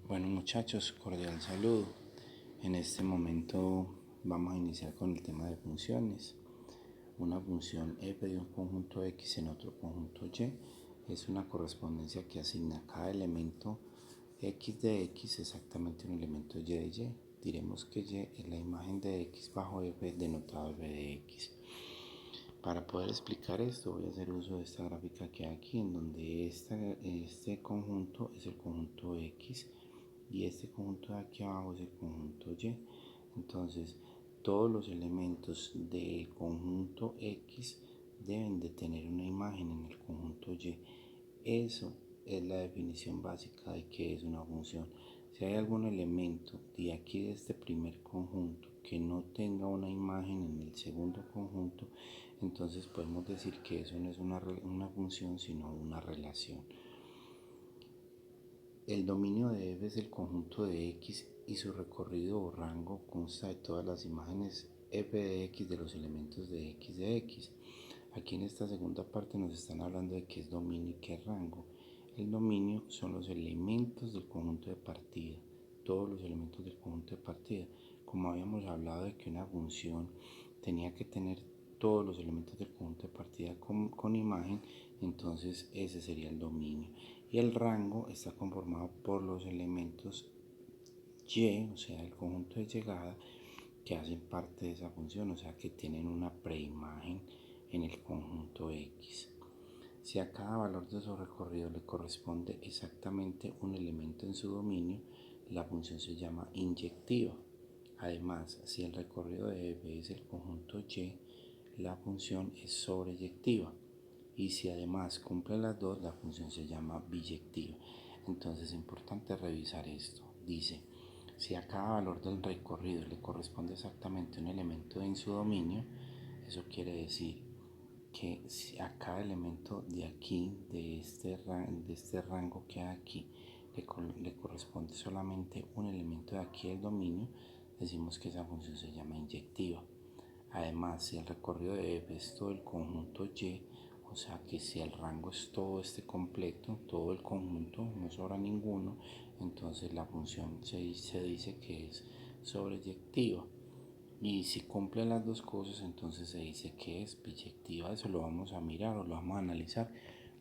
Bueno muchachos, cordial saludo. En este momento vamos a iniciar con el tema de funciones. Una función f de un conjunto x en otro conjunto y es una correspondencia que asigna a cada elemento x de x exactamente un elemento y de y. Diremos que y es la imagen de x bajo f denotado f de x. Para poder explicar esto voy a hacer uso de esta gráfica que hay aquí, en donde este conjunto es el conjunto x y este conjunto de aquí abajo es el conjunto y. Entonces todos los elementos del conjunto x deben de tener una imagen en el conjunto y. Eso es la definición básica de qué es una función. Si hay algún elemento de aquí de este primer conjunto que no tenga una imagen en el segundo conjunto, entonces podemos decir que eso no es una función sino una relación. El dominio de f es el conjunto de x y su recorrido o rango consta de todas las imágenes f de x de los elementos de x de x. Aquí en esta segunda parte nos están hablando de qué es dominio y qué es rango. El dominio son los elementos del conjunto de partida, todos los elementos del conjunto de partida. Como habíamos hablado de que una función tenía que tener todos los elementos del conjunto de partida con imagen, entonces ese sería el dominio. Y el rango está conformado por los elementos y, o sea, el conjunto de llegada, que hacen parte de esa función, o sea, que tienen una preimagen en el conjunto x. Si a cada valor de su recorrido le corresponde exactamente un elemento en su dominio, la función se llama inyectiva. Además, si el recorrido de f es el conjunto y, la función es sobreyectiva. Y si además cumple las dos, la función se llama biyectiva. Entonces es importante revisar esto. Dice, si a cada valor del recorrido le corresponde exactamente un elemento en su dominio, eso quiere decir que si a cada elemento de aquí, de este rango que hay aquí, le corresponde solamente un elemento de aquí del dominio, decimos que esa función se llama inyectiva. Además, si el recorrido de f es todo el conjunto y, o sea que si el rango es todo este completo, todo el conjunto, no sobra ninguno, entonces la función se dice que es sobreyectiva. Y si cumple las dos cosas, entonces se dice que es biyectiva. Eso lo vamos a mirar o lo vamos a analizar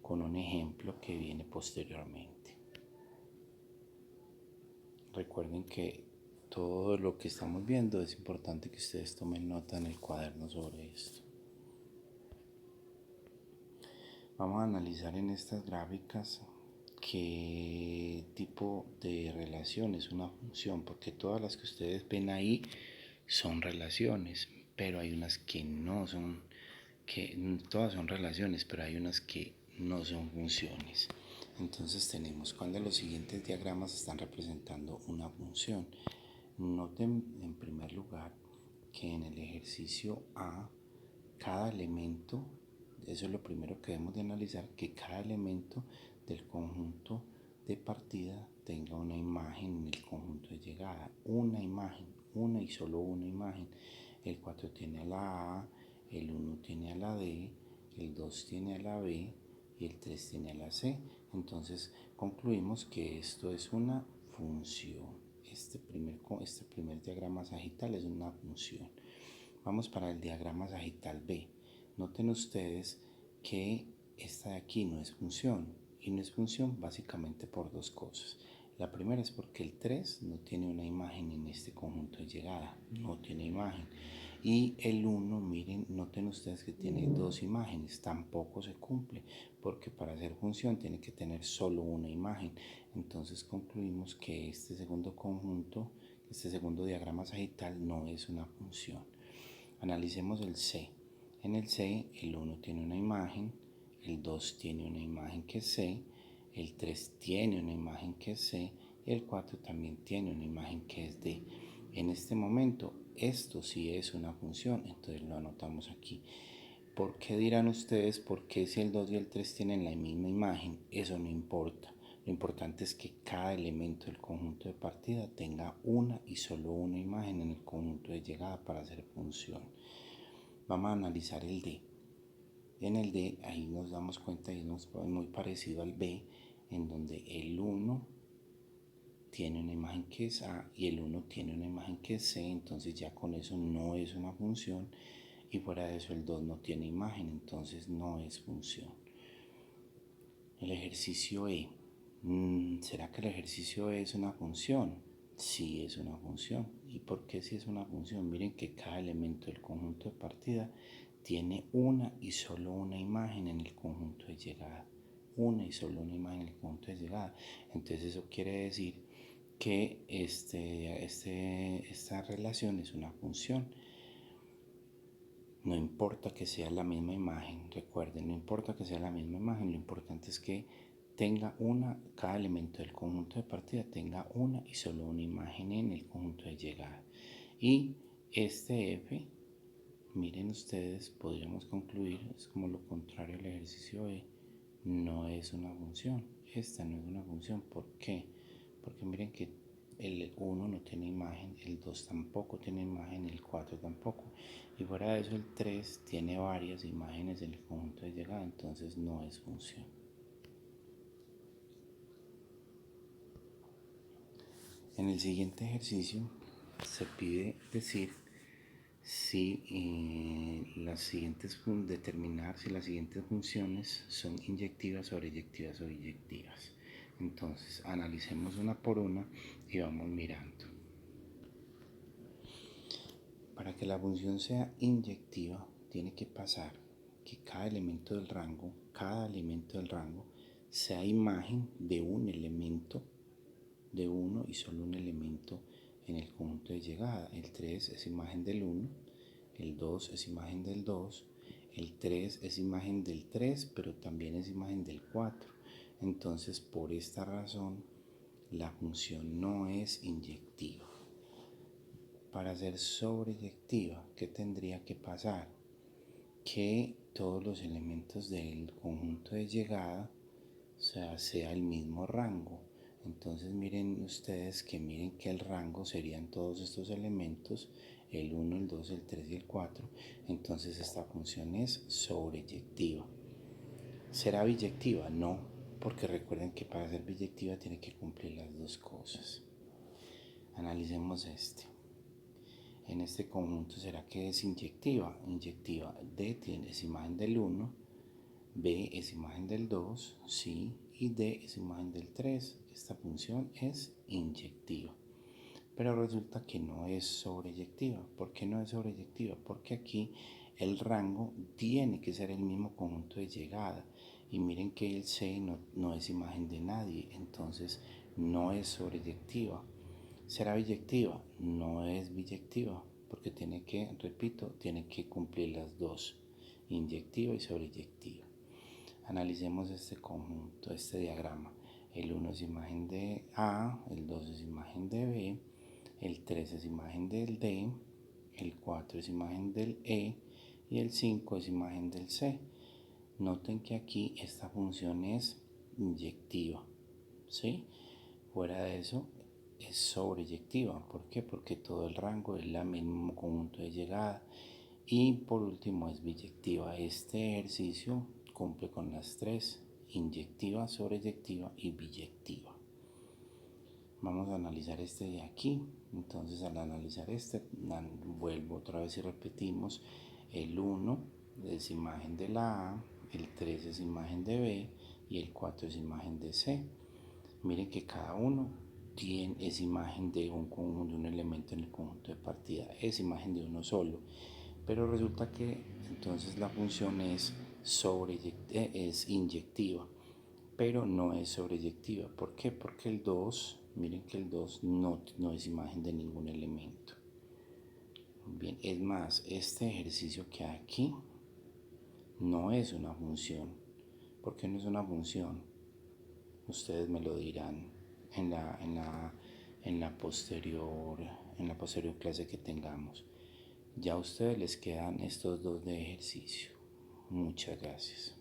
con un ejemplo que viene posteriormente. Recuerden que todo lo que estamos viendo es importante que ustedes tomen nota en el cuaderno sobre esto. Vamos a analizar en estas gráficas qué tipo de relación es una función, porque todas las que ustedes ven ahí son relaciones, pero hay unas que no son, que todas son relaciones, pero hay unas que no son funciones. Entonces tenemos cuál de los siguientes diagramas están representando una función. Noten en primer lugar que en el ejercicio A cada elemento, eso es lo primero que debemos de analizar, que cada elemento del conjunto de partida tenga una imagen en el conjunto de llegada, una imagen, una y solo una imagen. El 4 tiene a la A, el 1 tiene a la D, el 2 tiene a la B y el 3 tiene a la C. Entonces concluimos que esto es una función. Este primer diagrama sagital es una función. Vamos para el diagrama sagital B. Noten ustedes que esta de aquí no es función, y no es función básicamente por dos cosas. La primera es porque el 3 no tiene una imagen en este conjunto de llegada, no tiene imagen. Y el 1, miren, noten ustedes que tiene dos imágenes, tampoco se cumple, porque para ser función tiene que tener solo una imagen. Entonces concluimos que este segundo conjunto, este segundo diagrama sagital no es una función. Analicemos el C. En el C, el 1 tiene una imagen, el 2 tiene una imagen que es C, el 3 tiene una imagen que es C, y el 4 también tiene una imagen que es D. En este momento, esto sí es una función, entonces lo anotamos aquí. ¿Por qué dirán ustedes por qué si el 2 y el 3 tienen la misma imagen? Eso no importa. Lo importante es que cada elemento del conjunto de partida tenga una y solo una imagen en el conjunto de llegada para hacer función. Vamos a analizar el D. En el D ahí nos damos cuenta y es muy parecido al B, en donde el 1 tiene una imagen que es A y el 1 tiene una imagen que es C, entonces ya con eso no es una función, y fuera de eso el 2 no tiene imagen, entonces no es función. El ejercicio E. ¿Será que el ejercicio E es una función? Sí es una función. ¿Y por qué si es una función? Miren que cada elemento del conjunto de partida tiene una y solo una imagen en el conjunto de llegada. Una y solo una imagen en el conjunto de llegada. Entonces eso quiere decir que esta relación es una función. No importa que sea la misma imagen, recuerden, no importa que sea la misma imagen, lo importante es que tenga cada elemento del conjunto de partida tenga una y solo una imagen en el conjunto de llegada. Y este F, miren ustedes, podríamos concluir, es como lo contrario al ejercicio E, no es una función. Esta no es una función. ¿Por qué? Porque miren que el 1 no tiene imagen, el 2 tampoco tiene imagen, el 4 tampoco. Y fuera de eso el 3 tiene varias imágenes en el conjunto de llegada, entonces no es función. En el siguiente ejercicio se pide decir si determinar si las siguientes funciones son inyectivas, sobreyectivas o biyectivas. Entonces analicemos una por una y vamos mirando. Para que la función sea inyectiva tiene que pasar que cada elemento del rango sea imagen de un elemento, de uno y solo un elemento en el conjunto de llegada. El 3 es imagen del 1, el 2 es imagen del 2, el 3 es imagen del 3, pero también es imagen del 4. Entonces, por esta razón, la función no es inyectiva. Para ser sobreyectiva, ¿qué tendría que pasar? Que todos los elementos del conjunto de llegada sea el mismo rango. Entonces miren ustedes que el rango serían todos estos elementos, el 1, el 2, el 3 y el 4. Entonces esta función es sobreyectiva. ¿Será biyectiva? No, porque recuerden que para ser biyectiva tiene que cumplir las dos cosas. Analicemos este. En este conjunto, ¿será que es inyectiva? Inyectiva. D es imagen del 1, B es imagen del 2, sí, y D es imagen del 3. Esta función es inyectiva. Pero resulta que no es sobreyectiva. ¿Por qué no es sobreyectiva? Porque aquí el rango tiene que ser el mismo conjunto de llegada. Y miren que el C no es imagen de nadie, entonces no es sobreyectiva. ¿Será biyectiva? No es biyectiva, porque tiene que cumplir las dos, inyectiva y sobreyectiva. Analicemos este conjunto, este diagrama. El 1 es imagen de A, el 2 es imagen de B, el 3 es imagen del D, el 4 es imagen del E y el 5 es imagen del C. Noten que aquí esta función es inyectiva, ¿sí? Fuera de eso es sobreyectiva. ¿Por qué? Porque todo el rango es el mismo conjunto de llegada. Y por último es biyectiva. Este ejercicio cumple con las tres: inyectiva, sobreyectiva y biyectiva. Vamos a analizar este de aquí. Entonces al analizar este, vuelvo otra vez y repetimos. El 1 es imagen de la A, el 3 es imagen de B y el 4 es imagen de C. Miren que cada uno es imagen de un elemento en el conjunto de partida, es imagen de uno solo, pero resulta que entonces la función es inyectiva, pero no es sobreyectiva. ¿Por qué? Porque el 2, miren que el 2 no es imagen de ningún elemento. Bien, es más, este ejercicio que hay aquí no es una función. ¿Por qué no es una función? Ustedes me lo dirán en la posterior clase que tengamos. Ya a ustedes les quedan estos dos de ejercicio. Muchas gracias.